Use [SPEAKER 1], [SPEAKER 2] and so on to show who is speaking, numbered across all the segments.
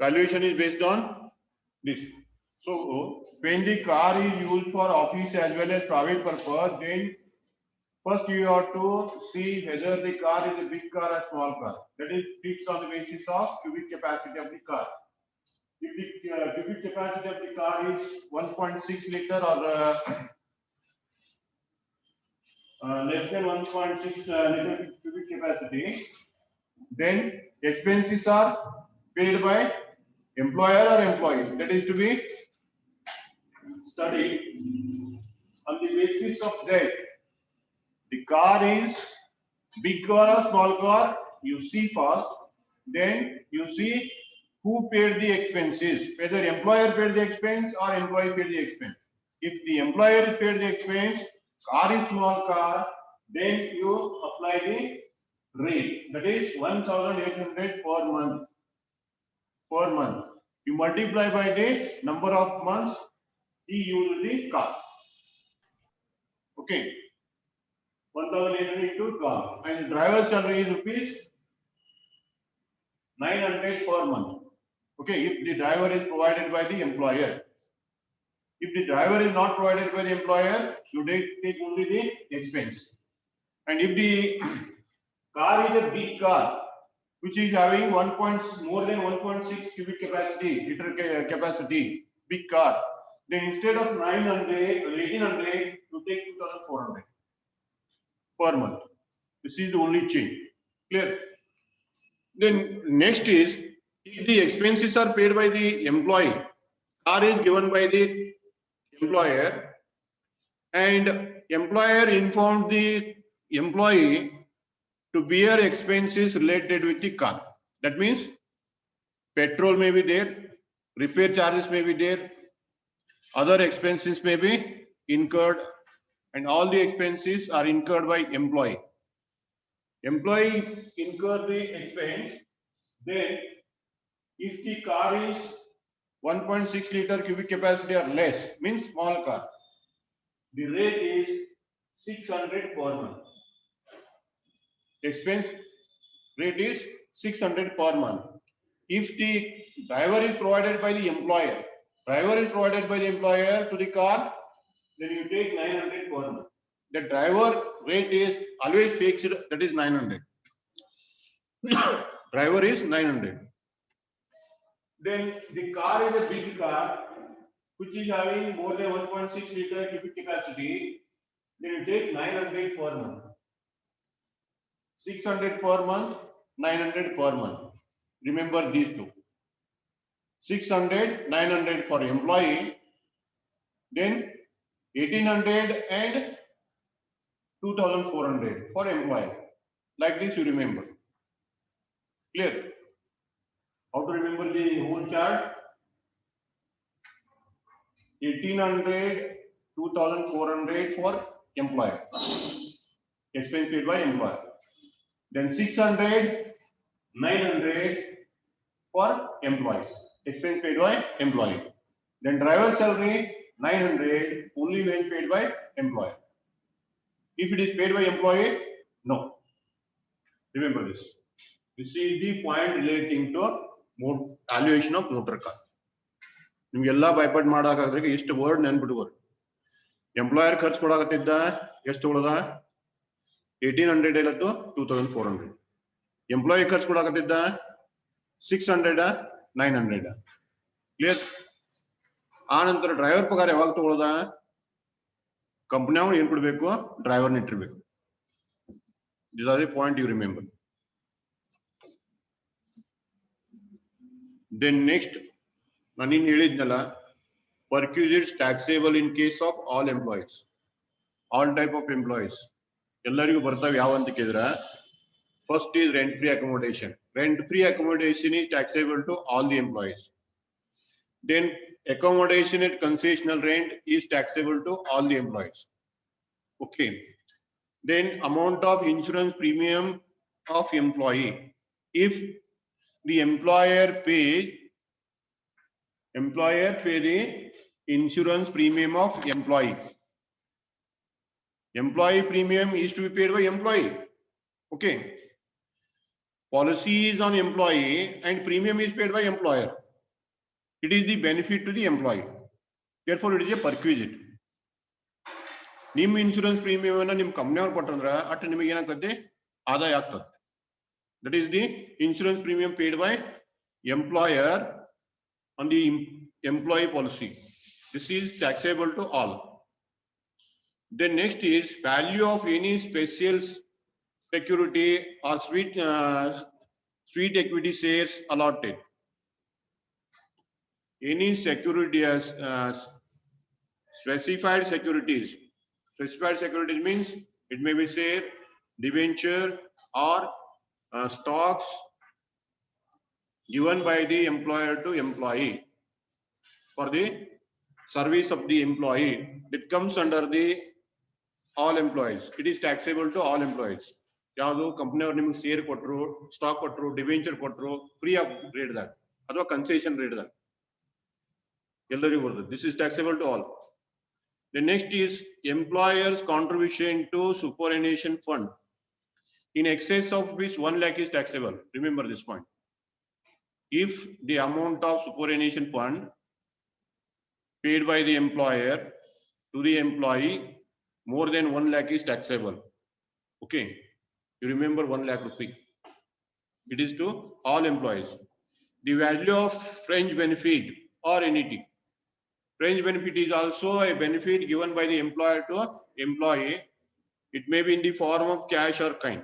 [SPEAKER 1] Valuation is based on this. So when the car is used for office as well as private purpose, then first you have to see whether the car is a big car or small car. That is fixed on the basis of cubic capacity of the car. If the cubic capacity of the car is 1.6 liter or less than 1.6 liter cubic capacity, then expenses are paid by employer or employee. That is to be studied on the basis of that. The car is big car or small car, you see first, then you see who paid the expenses, whether employer paid the expense or employee paid the expense. If the employer paid the expense, car is small car, then you apply the rate, that is 1,800 per month. Per month, you multiply by the number of months he used the car. Okay, 1,800 into 12, and driver salary is rupees 900 per month. Okay, if the driver is provided by the employer. If the driver is not provided by the employer, you take only the expense. And if the car is a big car, which is having more than 1.6 cubic capacity, liter capacity, big car, then instead of 900 or 1800, you take 2,400 per month. This is the only change. Clear? Then next is, if the expenses are paid by the employee, car is given by the employer, and employer informed the employee to bear expenses related with the car. That means petrol may be there, repair charges may be there, other expenses may be incurred, and all the expenses are incurred by employee. Employee incur the expense, then if the car is 1.6 liter cubic capacity or less, means small car, the rate is 600 per month. Expense rate is 600 per month. If the driver is provided by the employer, to the car, then you take 900 per month. The driver rate is always fixed, that is 900. Driver is 900. Then the car is a big car, which is having more than 1.6 liter cubic capacity, then you take 900 per month. 600 per month, 900 per month. Remember these two. 600, 900 for employee, then 1800 and 2,400 for employee. Like this you remember. Clear? How to remember the whole chart? 1800, 2,400 for employer. Expense paid by employer. Then 600, 900 for employee. Expense paid by employee. Then driver salary 900 only when paid by employer. If it is paid by employee, no. Remember this. This is the point relating to valuation of motor car. ನಿಮ್ಗೆಲ್ಲ ಬೈಪಟ್ ಮಾಡಾಕಾದ್ರೆ ಎಷ್ಟು word ನೆನ್ಬಿಟ್ಕೋರಿ. Employer ಖರ್ಚು ಕೊಡಾಕತ್ತಿದ್ದ ಎಷ್ಟು ತಗೊಳ್ಳೋದ 1800 ಇಲ್ಲತ್ತು 2400. Employee ಖರ್ಚು ಕೊಡಾಕತ್ತಿದ್ದ 600 900. Clear? ಆ ನಂತರ driver ಪಗಾರ ಯಾವಾಗ ತಗೊಳ್ಳೋದ? Company ಅವ್ರು ಏನ್ ಕೊಡ್ಬೇಕು? ಡ್ರೈವರ್ನ ಇಟ್ಟಿರ್ಬೇಕು. This are the point you remember. Then next, ನಾನು ಹೇಳಿದ್ನಲ್ಲ, perquisites taxable in case of all employees. All type of employees. ಎಲ್ಲರಿಗೂ ಬರ್ತಾವೆ ಯಾವ ಅಂತ ಕೇಳಿದ್ರೆ, first is rent free accommodation. Rent free accommodation is taxable to all the employees. Then accommodation at concessional rent is taxable to all the employees. Okay. Then amount of insurance premium of employee. If the employer pay the insurance premium of employee. Employee premium is to be paid by employee. Okay. Policy is on employee and premium is paid by employer. It is the benefit to the employee. Therefore, it is a perquisite. ನಿಮ್ಮ insurance premium ನಿಮ್ಮ ಕಂಪ್ನಿಯವ್ರು ಕೊಟ್ಟಂದ್ರ at ನಿಮಗೆ ಏನಾಗ್ತದೆ ಆದಾಯ ಆಗ್ತದೆ. That is the insurance premium paid by employer on the employee policy. This is taxable to all. Then next is value of any special security or sweet equity shares allotted. Any security as specified securities. Specified securities means it may be share, debenture, or stocks given by the employer to employee for the service of the employee. It comes under the all employees. It is taxable to all employees. ಯಾವುದು ಕಂಪನಿಯವರು ನಿಮಗೆ share ಕೊಟ್ಟರು, stock ಕೊಟ್ಟರು, debenture ಕೊಟ್ಟರು, free of ರೇಟ್ದಾಗ ಅಥವಾ concession ರೇಟ್ದಾಗ ಎಲ್ಲರಿಗೂ ಬರ್ತದೆ. This is taxable to all. The next is employer's contribution to superannuation fund in excess of which 1 lakh is taxable. Remember this point. If the amount of superannuation fund paid by the employer to the employee more than 1 lakh is taxable. Okay, you remember 1 lakh rupee. It is to all employees. The value of fringe benefit or annuity. Fringe benefit is also a benefit given by the employer to employee. It may be in the form of cash or kind.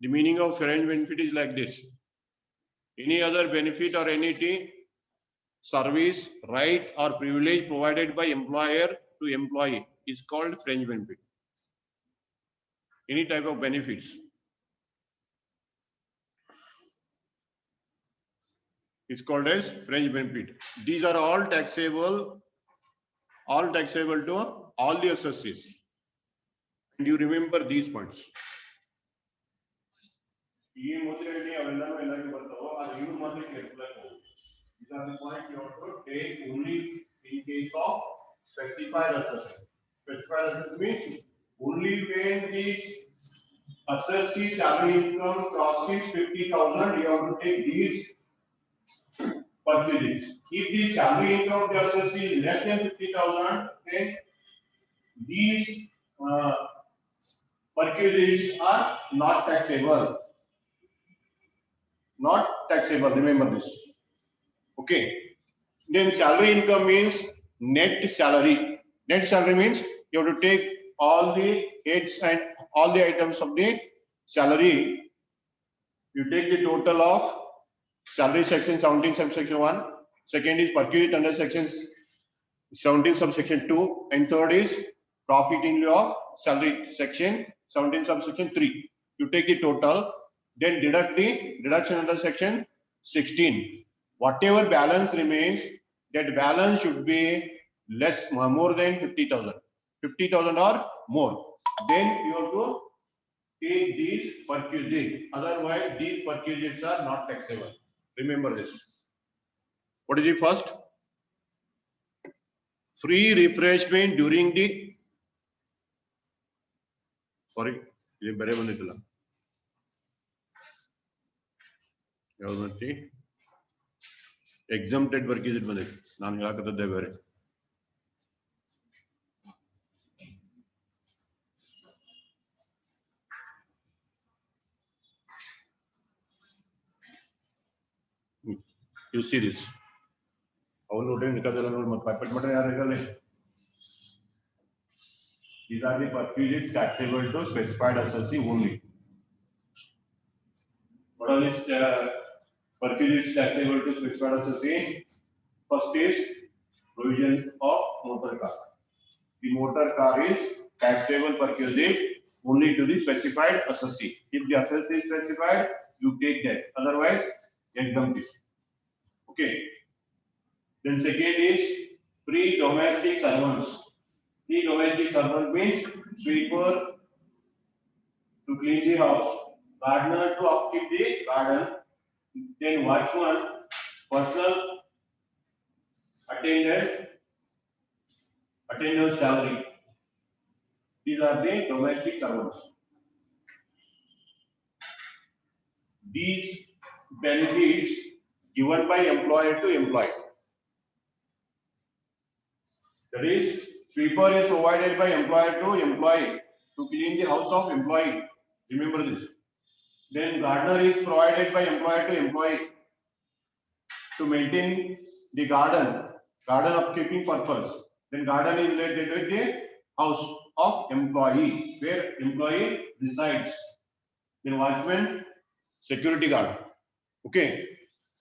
[SPEAKER 1] The meaning of fringe benefit is like this. Any other benefit or annuity, service, right or privilege provided by employer to employee is called fringe benefit. Any type of benefits is called as fringe benefit. These are all taxable to all the associates. And you remember these points. These are the points you have to take only in case of specified assessment. Specified assessment means only when the assessee salary income crosses 50,000, you have to take these perquisites. If the salary income of the assessee is less than 50,000, then these perquisites are not taxable. Not taxable. Remember this. Okay. Then salary income means net salary. Net salary means you have to take all the heads and all the items of the salary. You take the total of salary section 17 subsection 1. Second is perquisite under section 17 subsection 2. And third is profit in lieu of salary section 17 subsection 3. You take the total, then deduct the deduction under section 16. Whatever balance remains, that balance should be less, more than 50,000. 50,000 or more. Then you have to take these perquisites. Otherwise, these perquisites are not taxable. Remember this. What is the first? Free refreshment during the. Sorry, exempted perquisite ಬಂದಿದೆ. ನಾನು ಹೇಳಕತ್ತದ್ದೇ ಬೇರೆ. You see this. These are the perquisites taxable to specified assessee only. What are these perquisites taxable to specified assessee? First is provision of motor car. The motor car is taxable perquisite only to the specified assessee. If the assessee is specified, you take that. Otherwise, exempt it. Okay. Then second is free domestic servants. Free domestic servant means sweeper to clean the house, gardener to upkeep the garden, then watchman, personal attendant salary. These are the domestic servants. These benefits given by employer to employee. That is, sweeper is provided by employer to employee to clean the house of employee. Remember this. Then gardener is provided by employer to employee to maintain the garden upkeeping purpose. Then garden is related with the house of employee, where employee resides. Then watchman, security guard. Okay.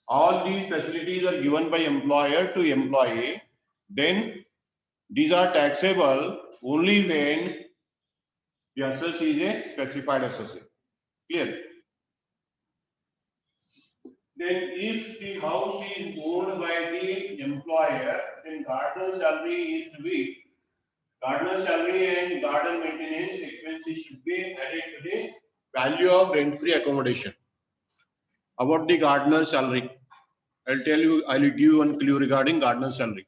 [SPEAKER 1] All these facilities are given by employer to employee. Then these are taxable only when the assessee is a specified assessee. Clear? Then if the house is owned by the employer, then gardener salary is to be gardener salary and garden maintenance expenses should be added to the value of rent-free accommodation. About the gardener salary, I'll give you one clue regarding gardener salary.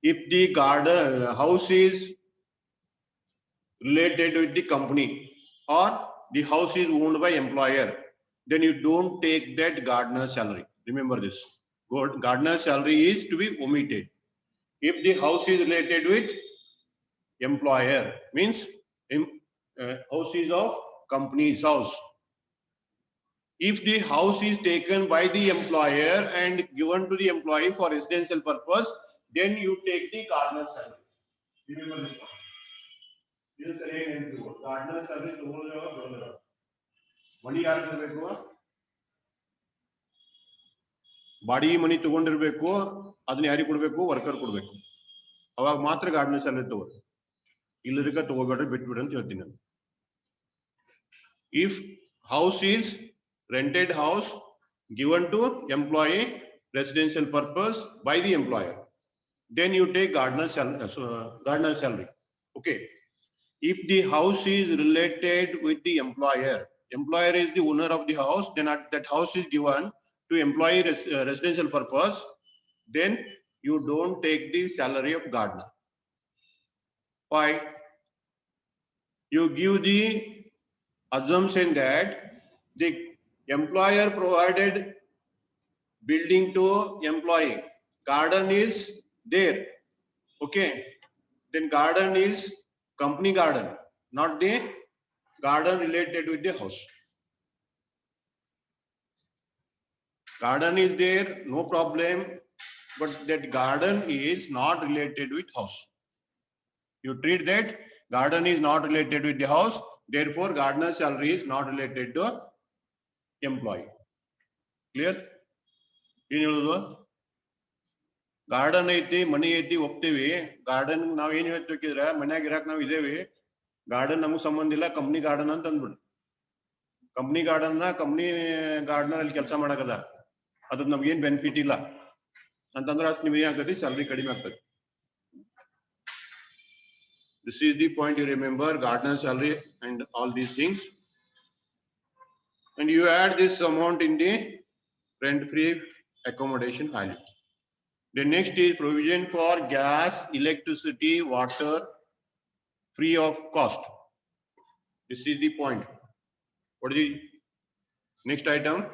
[SPEAKER 1] If the garden house is related with the company or the house is owned by employer, then you don't take that gardener salary. Remember this. Gardener salary is to be omitted. If the house is related with employer, means house is of company's house. If the house is taken by the employer and given to the employee for residential purpose, then you take the gardener salary. Remember this one. This is gardener salary to money ಯಾರು ಕೊಡಬೇಕು ಬಾಡಿಗೆ ಮನಿ ತಗೊಂಡಿರಬೇಕು ಅದನ್ನ ಯಾರಿಗೆ ಕೊಡಬೇಕು worker ಕೊಡಬೇಕು ಅವಾಗ ಮಾತ್ರ gardener salary ತಗೋರಿ ಇಲ್ಲದಕ್ಕೆ ತಗೋಬೇಡ್ರಿ ಬಿಟ್ಬಿಡ್ರಿ ಅಂತ ಹೇಳ್ತೀನಿ ನಾನು if house is rented house given to employee residential purpose by the employer, then you take gardener salary. Okay. If the house is related with the employer is the owner of the house, then that house is given to employee residential purpose, then you don't take the salary of gardener. Why? You give the assumption that the employer provided building to employee, garden is there. Okay. Then garden is company garden, not the garden related with the house. Garden is there, no problem, but that garden is not related with house. You treat that garden is not related with the house, therefore gardener salary is not related to employee. Clear? ಏನು ಹೇಳುದು garden ಐತಿ ಮನಿ ಐತಿ ಹೋಗ್ತೇವಿ garden ನಾವ್ ಏನ್ ಹೇಳ್ಬೇಕಿದ್ರ ಮನ್ಯಾಗ Iraq ನಾವ್ ಇದೇವಿ garden ನಮಗ್ ಸಂಬಂಧ ಇಲ್ಲ ಕಂಪ್ನಿ ಗಾರ್ಡನ್ ಅಂತ ಅಂದ್ಬಿಡು ಕಂಪ್ನಿ ಗಾರ್ಡನ್ ಕಂಪ್ನಿ ಗಾರ್ಡನರ್ ಅಲ್ಲಿ ಕೆಲಸ ಮಾಡಕದ ಅದ್ ನಮ್ಗೆ ಏನ್ ಬೆನಿಫಿಟ್ ಇಲ್ಲ ಅಂತಂದ್ರೆ ಅಷ್ಟು ನಿಮ್ಗೆ ಏನಾಗ್ತದೆ ಸ್ಯಾಲರಿ ಕಡಿಮೆ ಆಗ್ತದೆ. This is the point you remember, gardener salary and all these things, and you add this amount in the rent-free accommodation value. The next is provision for gas, electricity, water free of cost. This is the point. What is the next item?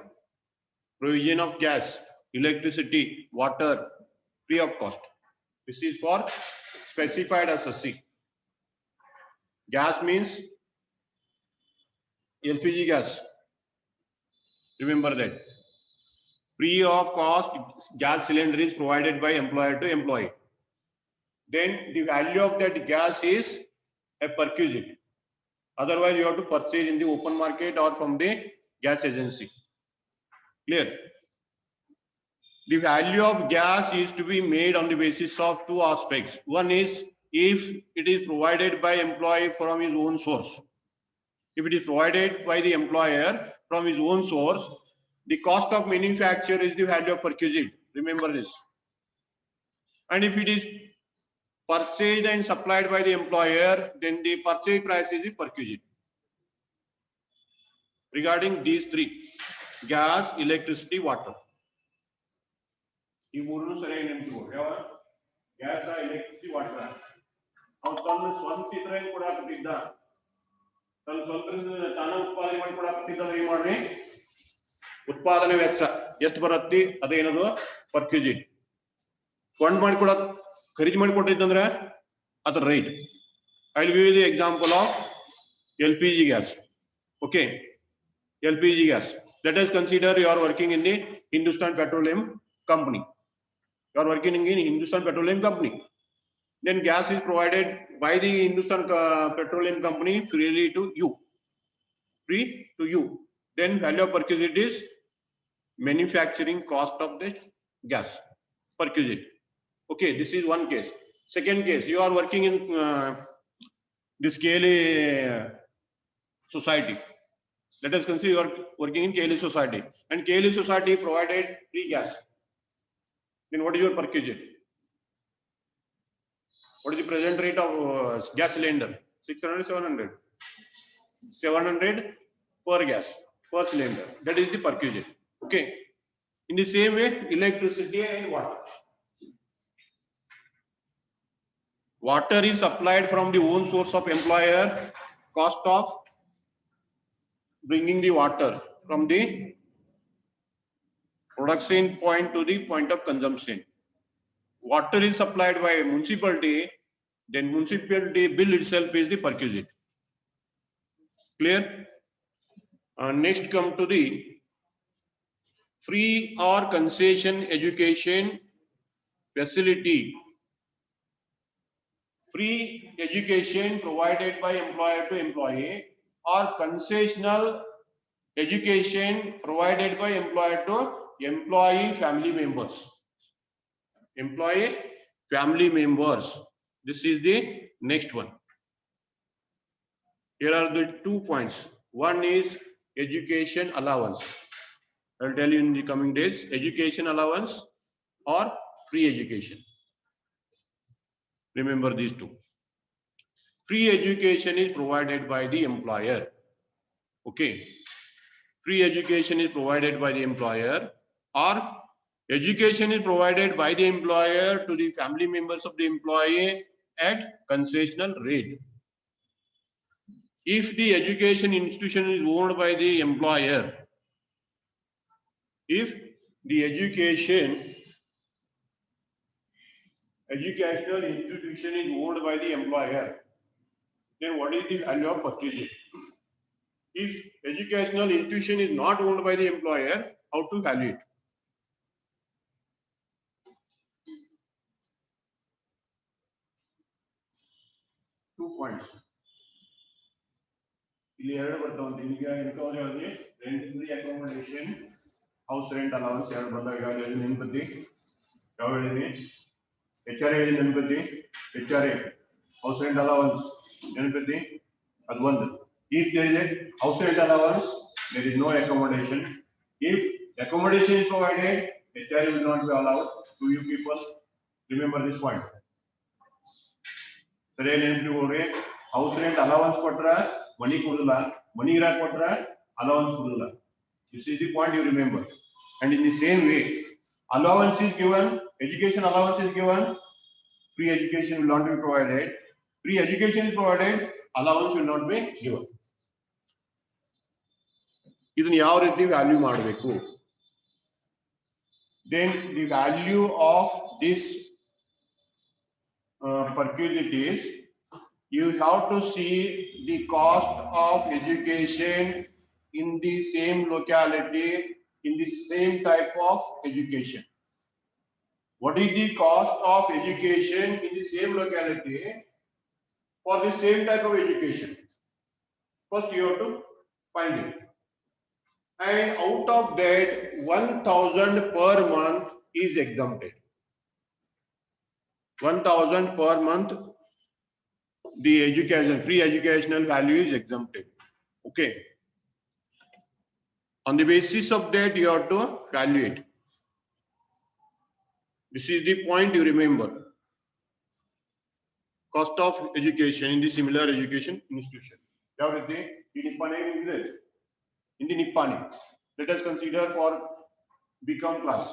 [SPEAKER 1] Provision of gas, electricity, water free of cost. This is for specified assessee. Gas means LPG gas. Remember that. Free of cost gas cylinder is provided by employer to employee. Then the value of that gas is a perquisite. Otherwise, you have to purchase in the open market or from the gas agency. Clear? The value of gas is to be made on the basis of two aspects. One is if it is provided by employee from his own source. If it is provided by the employer from his own source, the cost of manufacture is the value of perquisite. Remember this. And if it is purchased and supplied by the employer, then the purchase price is the perquisite. Regarding these three, gas, electricity, water. Gas, electricity, water. ತನ್ನ ಸ್ವಂತ ಇದ್ರೆ ಕೊಡಾಕತ್ತಿದ್ದ ತನ್ನ ಸ್ವಂತ ತಾನ ಉತ್ಪಾದನೆ ಮಾಡಿ ಕೊಡಾಕತ್ತಿದ್ದ ಏನ್ ಮಾಡ್ರಿ ಉತ್ಪಾದನೆ ವೆಚ್ಚ ಎಷ್ಟು ಬರುತ್ತೆ ಅದೇನದು ಪರ್ಕ್ಯೂಸಿಟ್. ಕೊಂಡ್ ಮಾಡಿಕೊಡ ಖರೀದಿ ಮಾಡಿಕೊಟ್ಟಿದ್ದಂದ್ರೆ ಅದರ rate. I will give you the example of LPG gas. Okay, LPG gas. Let us consider you are working in the Hindustan Petroleum Company. You are working in Hindustan Petroleum Company. Then gas is provided by the Hindustan Petroleum Company freely to you. Free to you. Then value of perquisite is manufacturing cost of the gas. Perquisite. Okay, this is one case. Second case, you are working in this KLE society. Let us consider you are working in KLE society, and KLE society provided free gas. Then what is your perquisite? What is the present rate of gas cylinder? 600, 700. 700 per gas, per cylinder. That is the perquisite. Okay. In the same way, electricity and water. Water is supplied from the own source of employer. Cost of bringing the water from the production point to the point of consumption. Water is supplied by municipality, then municipality bill itself is the perquisite. Clear? Next come to the free or concession education facility. Free education provided by employer to employee, or concessional education provided by employer to employee family members. Employee family members. This is the next one. Here are the 2 points. One is education allowance. I will tell you in the coming days, education allowance or free education. Remember these two. Free education is provided by the employer. Okay. Free education is provided by the employer, or education is provided by the employer to the family members of the employee at concessional rate. If the education institution is owned by the employer, if the educational institution is owned by the employer, then what is the value of perquisite? If educational institution is not owned by the employer, how to value it? Two points. Accommodation, house rent allowance, HRA, house rent allowance, if there is a house rent allowance, there is no accommodation. If accommodation is provided, HRA will not be allowed to you people. Remember this point. House rent allowance money money allowance. This is the point you remember. And in the same way, allowance is given, education allowance is given, free education will not be provided. Free education is provided, allowance will not be given. ಇದನ್ನ ಯಾವ ರೀತಿ value ಮಾಡಬೇಕು? Then the value of this perquisite is, you have to see the cost of education in the same locality, in the same type of education. What is the cost of education in the same locality for the same type of education? First you have to find it. And out of that, 1,000 per month is exempted. 1,000 per month, the education, free educational value is exempted. Okay. On the basis of that, you have to evaluate. This is the point you remember. Cost of education in the similar education institution. In the Nippani, let us consider for BCom class.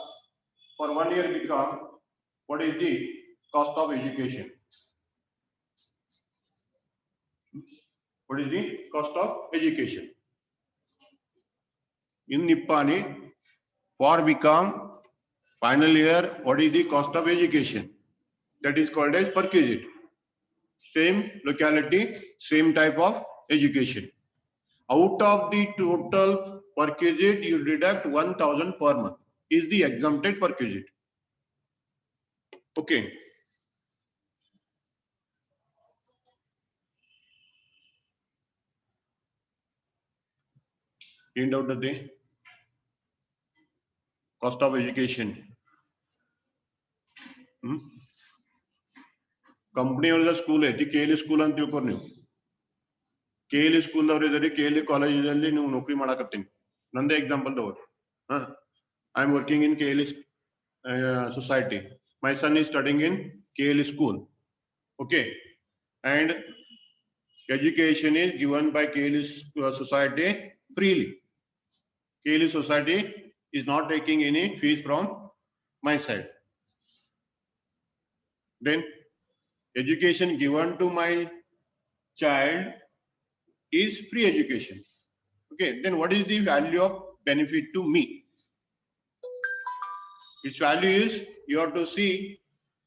[SPEAKER 1] For 1 year BCom, what is the cost of education? What is the cost of education? In Nippani, for become final year, what is the cost of education? That is called as perquisite. Same locality, same type of education. Out of the total perquisite, you deduct 1,000 per month. Is the exempted perquisite. Okay. End out the day. Cost of education. Company ಒಳಗೆ school ಐತಿ KL school ಅಂತ ತಿಳ್ಕೊರಿ ನೀವು KL school ಅವ್ರ ಇದ್ರಿ KL ಕಾಲೇಜಲ್ಲಿ ನೀವು ನೌಕರಿ ಮಾಡಕತ್ತೀನಿ ನಂದೇ ಎಕ್ಸಾಂಪಲ್ ತಗೋರಿ I am working in KL society. My son is studying in KL school. Okay, and education is given by KL society freely. KL society is not taking any fees from my side. Then education given to my child is free education. Okay, then what is the value of benefit to me? Its value is you have to see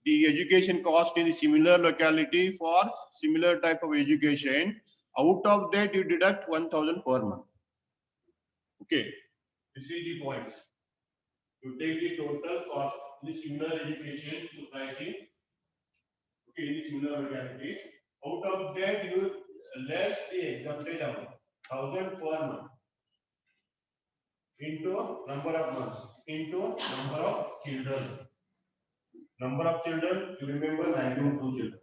[SPEAKER 1] the education cost in the similar locality for similar type of education. Out of that, you deduct 1,000 per month. Okay, this is the point. You take the total cost in the similar education society. Okay, in the similar locality. Out of that, you less the exempted amount, 1,000 per month, into number of months, into number of children. Number of children, you remember maximum 2 children.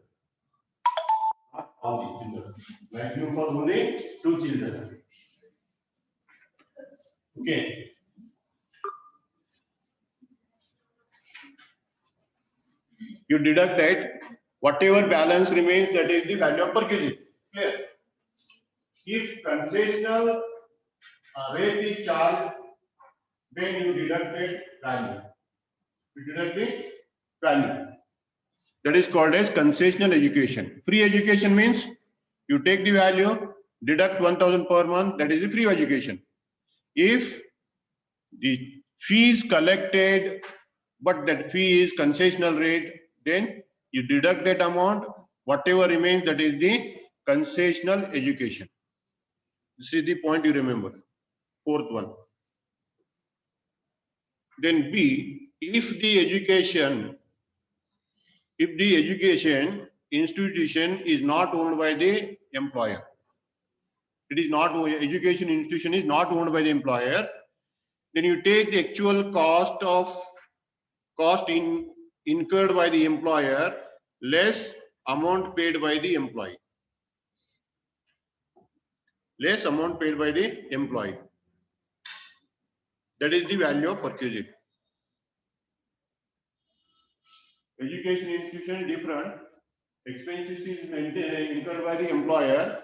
[SPEAKER 1] Not all the children. Maximum for only 2 children. Okay. You deduct that, whatever balance remains, that is the value of perquisite. Clear? If concessional rate is charged, then you deduct that value. You deduct the value. That is called as concessional education. Free education means you take the value, deduct 1,000 per month, that is the free education. If the fee is collected, but that fee is concessional rate, then you deduct that amount, whatever remains, that is the concessional education. This is the point you remember. Fourth one. Then B, if the education institution is not owned by the employer, it is not, education institution is not owned by the employer, then you take the actual cost incurred by the employer less amount paid by the employee. Less amount paid by the employee. That is the value of perquisite. Education institution different. Expenses is incurred by the employer.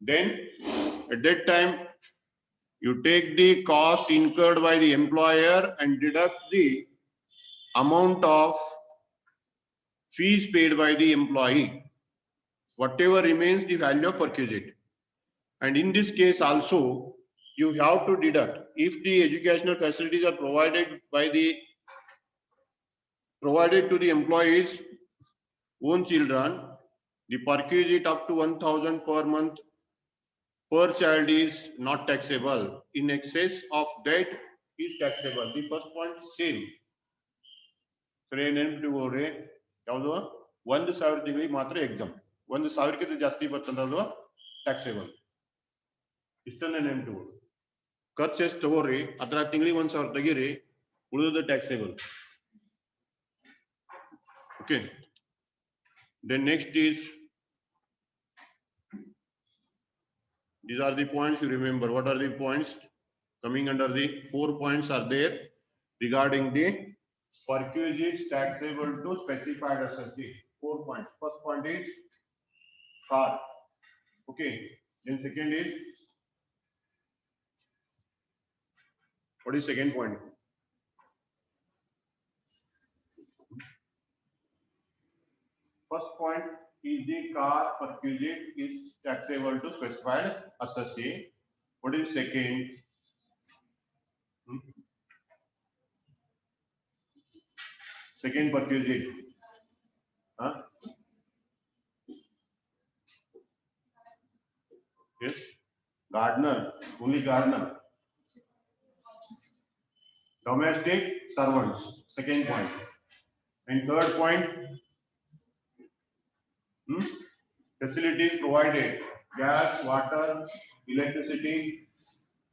[SPEAKER 1] Then at that time, you take the cost incurred by the employer and deduct the amount of fees paid by the employee. Whatever remains, the value of perquisite. And in this case also, you have to deduct, if the educational facilities are provided to the employees' own children, the perquisite up to 1,000 per month per child is not taxable. In excess of that is taxable. The first point same. ಸರಿ ನೆನಪಿಟ್ಕೋರಿ ಯಾವುದು 1,000 ತಿಂಗಳಿಗೆ ಮಾತ್ರ exam 1,000ಕ್ಕಿಂತ ಜಾಸ್ತಿ ಬರ್ತಂದ್ರೆ taxable ಇಷ್ಟನ್ನೇ ನೆನಪಿಟ್ಕೊಳ್ಳಿ ಖರ್ಚು ಎಷ್ಟು ತಗೋರಿ ಅದ್ರ ತಿಂಗಳಿಗೆ 1,000 ತೆಗೀರಿ ಉಳಿದ taxable okay then next is these are the points you remember. What are the points coming under the 4 points are there regarding the perquisite taxable to specified assets. 4 points. First point is car. Okay. Then second is, what is second point? First point is the car perquisite is taxable to specified assets. What is second? Second perquisite. Huh? Yes. Gardener. Only gardener. Domestic servants. Second point. And third point. Facilities provided. Gas, water, electricity.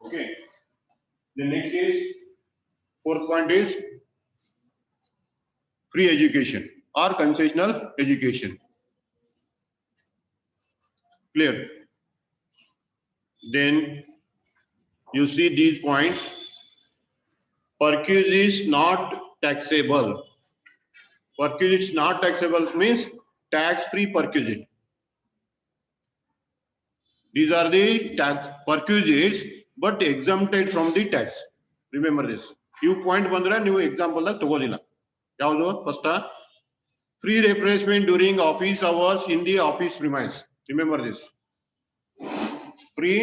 [SPEAKER 1] Okay. The next is, fourth point is free education or concessional education. Clear? Then you see these points. Perquisite is not taxable. Perquisite is not taxable means tax-free perquisite. These are the tax perquisites, but exempted from the tax. Remember this. You point bandra new example la togodiಲ್ಲ. ಯಾವುದು first free refreshment during office hours in the office premise. Remember this. Free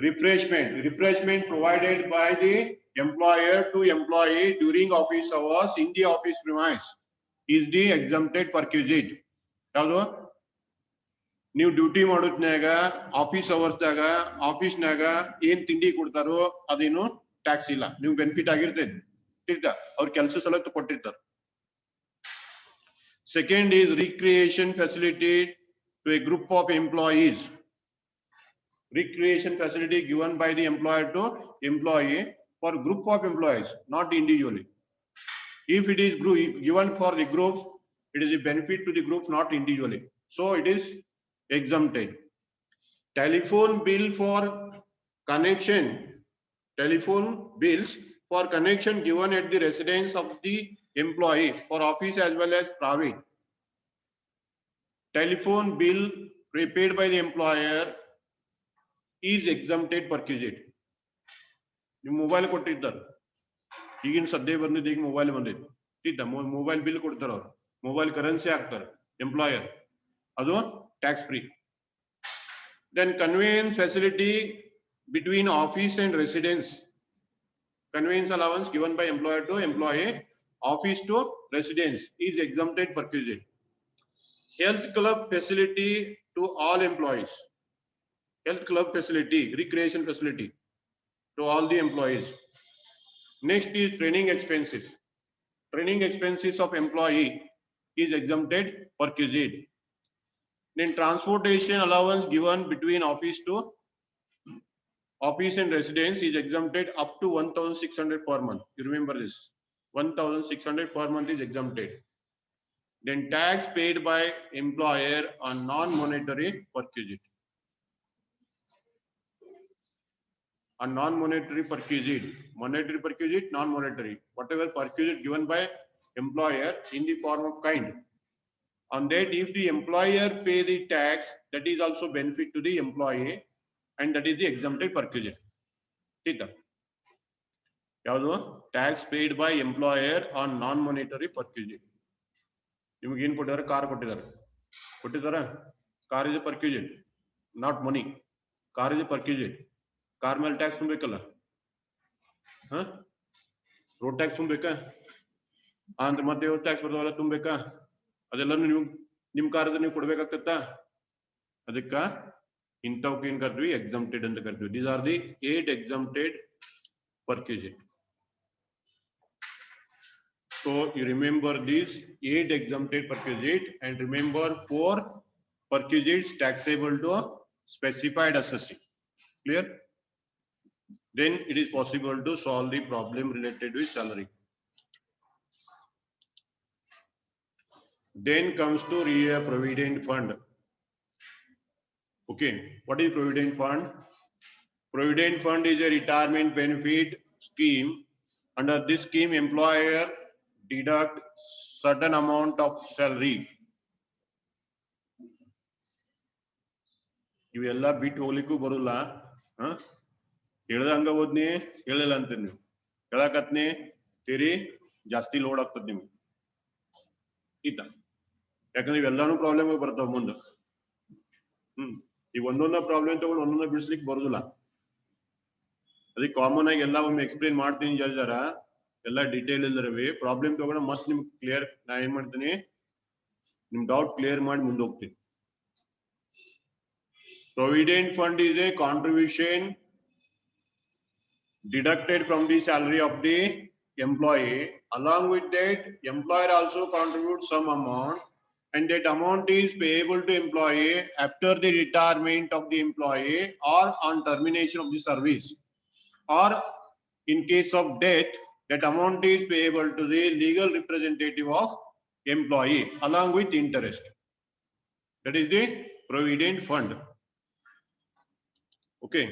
[SPEAKER 1] refreshment provided by the employer to employee during office hours in the office premise is the exempted perquisite. ಯಾವುದು ನೀವು duty ಮಾಡೋದ್ನಾಗ office ಅವರ್ಸ್ದಾಗ ಆಫೀಸ್ನಾಗ ಏನ್ ತಿಂಡಿ ಕೊಡ್ತಾರೋ ಅದೇನು tax ಇಲ್ಲ, ನೀವು benefit ಆಗಿರ್ತೇನೆ ಅವ್ರ ಕೆಲಸ ಸಲತ್ತು ಕೊಟ್ಟಿರ್ತಾರೆ. Second is recreation facility to a group of employees. Recreation facility given by the employer to employee for group of employees, not individually. If it is given for the group, it is a benefit to the group, not individually. So it is exempted. Telephone bill for connection. Telephone bills for connection given at the residence of the employee for office as well as private. Telephone bill prepaid by the employer is exempted perquisite. ನೀವು mobile ಕೊಟ್ಟಿರ್ತಾರೆ, ಈಗಿನ ಸದ್ಯ ಬಂದಿದ್ದು, ಈಗ mobile ಬಂದಿದ್ದು ಇದ್ದ mobile bill ಕೊಡ್ತಾರ, ಅವ್ರು ಮೊಬೈಲ್ ಕರೆನ್ಸಿ ಹಾಕ್ತಾರೆ ಎಂಪ್ಲಾಯರ್, ಅದು tax free. Then conveyance facility between office and residence. Conveyance allowance given by employer to employee, office to residence is exempted perquisite. Health club facility to all employees. Health club facility, recreation facility to all the employees. Next is training expenses. Training expenses of employee is exempted perquisite. Then transportation allowance given between office and residence is exempted up to 1,600 per month. You remember this. 1,600 per month is exempted. Then tax paid by employer on non-monetary perquisite. On non-monetary perquisite, monetary perquisite, non-monetary, whatever perquisite given by employer in the form of kind. On that, if the employer pay the tax, that is also benefit to the employee, and that is the exempted perquisite. Tax paid by employer on non-monetary perquisite. ನಿಮಗೆ ಏನು ಕೊಟ್ಟಿದ್ದಾರೆ? Car ಕೊಟ್ಟಿದ್ದಾರೆ. Car is a perquisite, not money. Car is a perquisite. Car ಮೇಲೆ tax ತುಂಬಬೇಕಲ್ಲ, road tax ತುಂಬಬೇಕಾ, ಅಂತ ಮತ್ತೆ tax ಬರ್ತಾವಲ್ಲ ತುಂಬಬೇಕಾ, ಅದೆಲ್ಲರೂ ನೀವು ನಿಮ್ ಕಾರ್ಯದ ನೀವು ಕೊಡ್ಬೇಕಾಗ್ತತ್ತ. ಅದಕ್ಕ ಇಂಥವಕ್ಕೆ ಏನ್ ಕರ್ತೀವಿ? ಎಕ್ಸಮ್ಟೆಡ್ ಅಂತ ಕರ್ತೀವಿ. These are the 8 exempted perquisite. So you remember these 8 exempted perquisite and remember 4 perquisites taxable to specified assessee. Clear? Then it is possible to solve the problem related with salary. Then comes to provident fund. Okay, what is provident fund? Provident fund is a retirement benefit scheme. Under this scheme, employer deduct certain amount of salary. ಇವೆಲ್ಲ ಬಿಟ್ಟು ಹೋಗ್ಲಿಕ್ಕೂ ಬರಲ್ಲ. ಹೇಳ್ದಂಗ ಓದ್ನಿ, ಹೇಳಿಲ್ಲ ಅಂತೀರಿ ನೀವು, ಹೇಳಕತ್ನಿ ತೀರಿ ಜಾಸ್ತಿ load ಆಗ್ತದೆ ನಿಮ್ಗೆ ಇದ್ದ. ಯಾಕಂದ್ರೆ ಇವೆಲ್ಲಾನು ಪ್ರಾಬ್ಲಮ್ ಬರ್ತಾವ ಮುಂದೆ. ಈಗ ಒಂದೊಂದ ಪ್ರಾಬ್ಲಮ್ ತಗೊಂಡು ಒಂದೊಂದ ಬಿಡಿಸ್ಲಿಕ್ಕೆ ಬರುದಿಲ್ಲ. ಅದಕ್ಕೆ ಕಾಮನ್ ಆಗಿ ಎಲ್ಲ ಒಮ್ಮೆ ಎಕ್ಸ್ಪ್ಲೇನ್ ಮಾಡ್ತೀನಿ ಜರ. ಎಲ್ಲ ಡೀಟೇಲ್ ಇಲ್ಲರವೆ ಪ್ರಾಬ್ಲಮ್ ತಗೊಂಡು ಮತ್ತೆ ನಿಮ್ಗೆ ಕ್ಲಿಯರ್ ನಾ ಏನ್ ಮಾಡ್ತೀನಿ ನಿಮ್ ಡೌಟ್ ಕ್ಲಿಯರ್ ಮಾಡಿ ಮುಂದೆ ಹೋಗ್ತೀನಿ. Provident fund is a contribution deducted from the salary of the employee. Along with that, employer also contributes some amount, and that amount is payable to employee after the retirement of the employee or on termination of the service, or in case of death, that amount is payable to the legal representative of employee along with interest. That is the provident fund. Okay.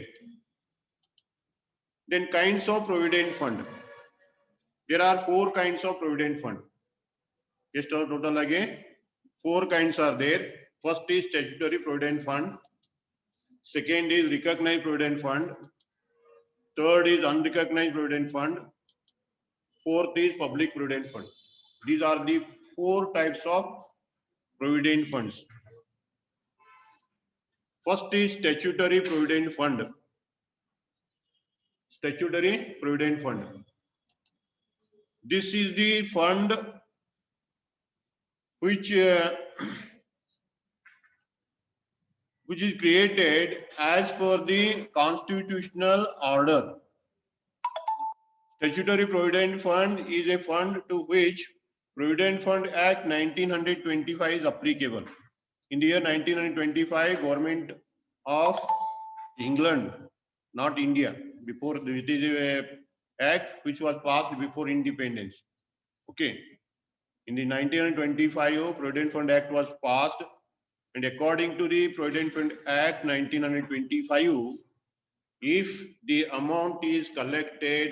[SPEAKER 1] Then kinds of provident fund. There are 4 kinds of provident fund. Just total again 4 kinds are there. First is statutory provident fund. Second is recognized provident fund. Third is unrecognized provident fund. Fourth is public provident fund. These are the 4 types of provident funds. First is statutory provident fund. Statutory provident fund. This is the fund which is created as per the constitutional order. Statutory Provident Fund is a fund to which Provident Fund Act 1925 is applicable. In the year 1925, Government of England, not India, before it is a act which was passed before independence. Okay. In the 1925, Provident Fund Act was passed, and according to the Provident Fund Act 1925, if the amount is collected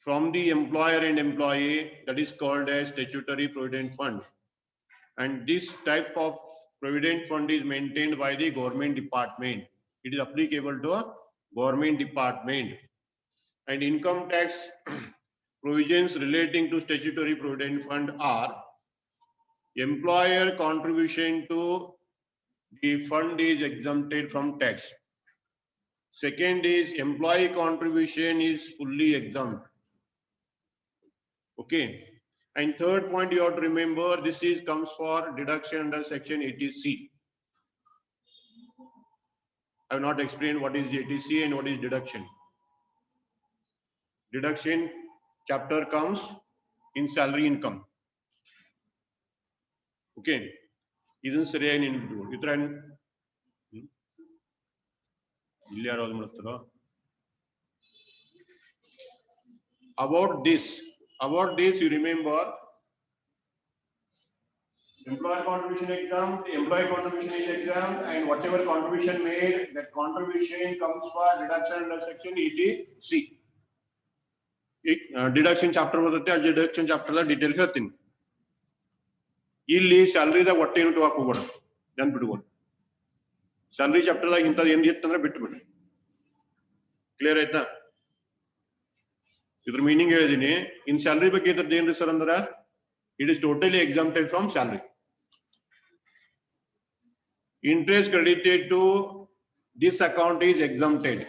[SPEAKER 1] from the employer and employee, that is called as statutory provident fund. And this type of provident fund is maintained by the government department. It is applicable to a government department. And income tax provisions relating to statutory provident fund are: employer contribution to the fund is exempted from tax. Second is employee contribution is fully exempt. Okay. And third point you have to remember, this is comes for deduction under section 80C. I have not explained what is 80C and what is deduction. Deduction chapter comes in salary income. Okay. Idun sariyagi ನೆನಪಿಟ್ಕೊಳ್ಳಿ. ಈ ತರ ಇಲ್ಲಿ ಯಾರು ಅದು ಮಾಡ್ತಾರೋ. About this you remember, employer contribution exempt, employee contribution is exempt, and whatever contribution made, that contribution comes for deduction under section 80C. Deduction chapter ಬರುತ್ತೆ, ಆ deduction chapter the details ಹೇಳ್ತೀನಿ. ಇಲ್ಲಿ ಸ್ಯಾಲರಿದಾಗ ಒಟ್ಟೆ ಯೂನಿಟ್ ಹಾಕೋಬೇಡ, ನೆನ್ಪಿಟ್ಕೊಳ್ಳಿ. ಸ್ಯಾಲರಿ ಚಾಪ್ಟರ್ದಾಗ ಇಂಥದ್ದು ಏನ್ ಇತ್ತಂದ್ರೆ ಬಿಟ್ಬಿಡ್ರಿ. Clear ಆಯ್ತಾ? ಇದ್ರ ಮೀನಿಂಗ್ ಹೇಳಿದೀನಿ. ಇನ್ ಸ್ಯಾಲರಿ ಬಗ್ಗೆ ಇದ್ರದ್ದು ಏನ್ರಿ ಸರ್ ಅಂದ್ರ, it is totally exempted from salary. Interest credited to this account is exempted.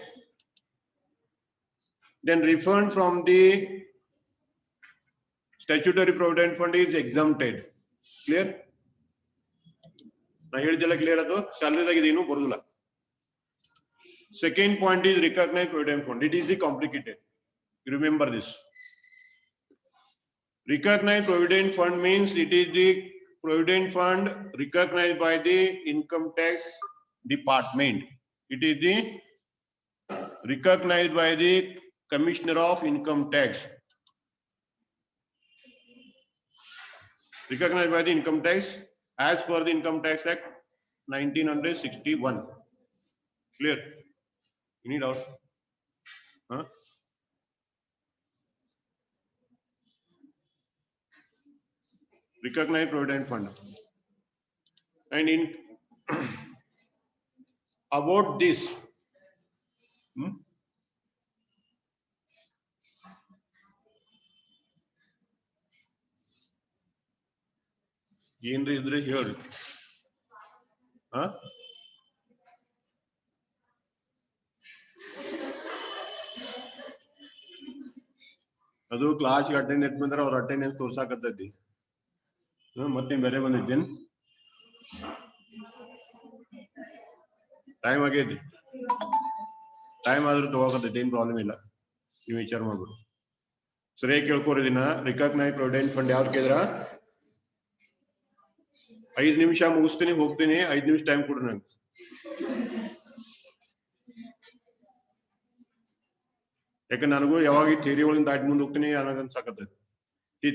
[SPEAKER 1] Then refund from the statutory provident fund is exempted. Clear? Na helidella clear adu? Salary ದಾಗ ಇದೇನು ಬರುದಿಲ್ಲ. Second point is recognized provident fund. It is the complicated. You remember this. Recognized provident fund means it is the provident fund recognized by the income tax department. It is the recognized by the commissioner of income tax. Recognized by the income tax as per the Income Tax Act 1961. Clear? Any doubt? Huh? Recognized provident fund. And in about this, ಏನ್ರಿ ಇದ್ರೆ ಹೇಳಿ. ಅದು class attendance ಬಂದ್ರೆ ಅವ್ರ attendance ತೋರ್ಸಾಕತ್ತೈತಿ. ಮತ್ತೆ ಬೇರೆ ಬಂದಿದ್ದೇನು time ಆಗೈತಿ, time ಆದ್ರೂ ತಗೋಕತ್ತೈತಿ, ಏನ್ ಪ್ರಾಬ್ಲಮ್ ಇಲ್ಲ, ನೀವು ವಿಚಾರ ಮಾಡ್ಬಿಡು. ಸರಿಯಾಗಿ ಕೇಳ್ಕೋರಿ. ದಿನ ರಿಕಗ್ನೈಸ್ ಪ್ರೊವಿಡೆಂಟ್ ಫಂಡ್ ಯಾವ್ದು ಕೇಳಿದ್ರ 5 ನಿಮಿಷ ಮುಗಿಸ್ತೀನಿ, ಹೋಗ್ತೀನಿ. 5 ನಿಮಿಷ ಟೈಮ್ ಕೊಡ್ರಿ ನಂಗೆ. ಯಾಕಂದ್ರೆ ನನಗೂ ಯಾವಾಗ ಈ ಥಿಯರಿ ಒಳಗಿಂದ ದಾಟಿ ಮುಂದೆ ಹೋಗ್ತೀನಿ ಅನ್ನೋದನ್ಸಾಕತ್ತೈತಿ.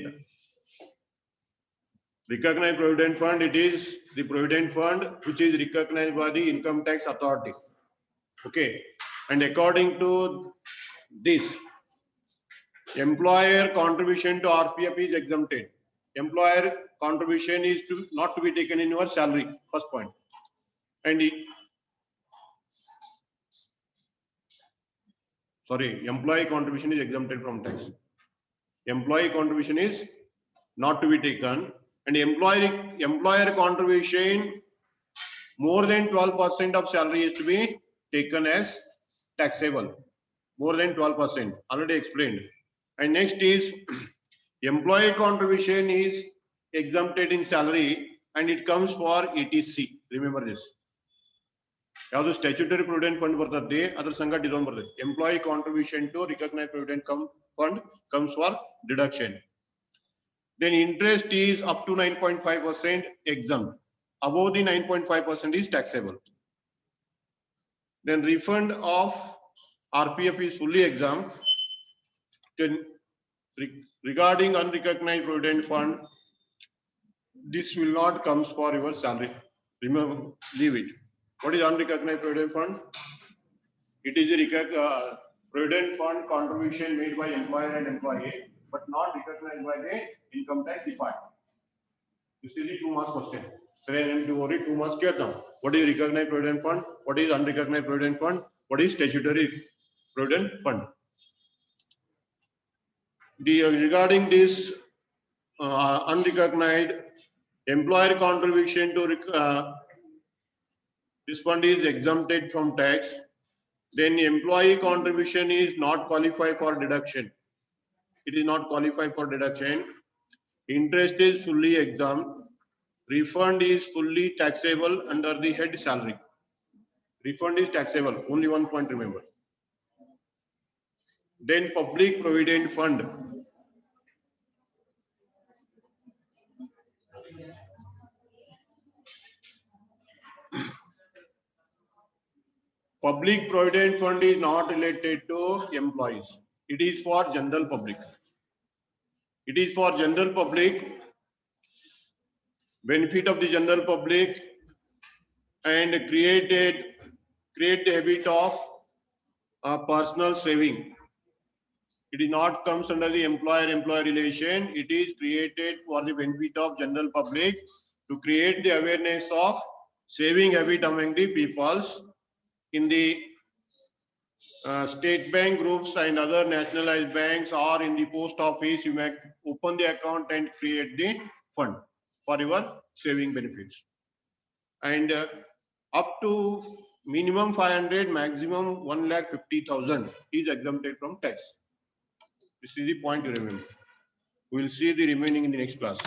[SPEAKER 1] Recognized provident fund, it is the provident fund which is recognized by the income tax authority. Okay, and according to this, employer contribution to RPF is exempted. Employer contribution is not to be taken in your salary, first point. And employee contribution is exempted from tax. Employee contribution is not to be taken, and employer contribution more than 12% of salary is to be taken as taxable. More than 12%, already explained. And next is employee contribution is exempted in salary and it comes for ETC. Remember this. ಯಾವುದು statutory provident fund ಬರ್ತದೆ, ಅದ್ರ ಸಂಗಡ ಇದೊಂದು ಬರ್ತದೆ. Employee contribution to recognise provident fund comes for deduction. Then interest is up to 9.5% exempt. Above the 9.5% is taxable. Then refund of RPF is fully exempt. Then regarding unrecognized provident fund, this will not comes for your salary. Remember, leave it. What is unrecognized provident fund? It is a provident fund contribution made by employer and employee, but not recognized by the income tax department. This is the 2 marks question. So then you worry 2 marks get down. What is recognized provident fund? What is unrecognized provident fund? What is statutory provident fund? Regarding this unrecognized employer contribution to this fund is exempted from tax. Then employee contribution is not qualified for deduction. It is not qualified for deduction. Interest is fully exempt. Refund is fully taxable under the head salary. Refund is taxable. Only one point remember. Then public provident fund. Public provident fund is not related to employees. It is for general public. It is for general public, benefit of the general public, and create the habit of personal saving. It is not comes under the employer-employee relation. It is created for the benefit of general public to create the awareness of saving habit among the peoples. In the state bank groups and other nationalized banks or in the post office, you may open the account and create the fund for your saving benefits. And up to minimum 500, maximum 1,50,000 is exempted from tax. This is the point to remember. We will see the remaining in the next class.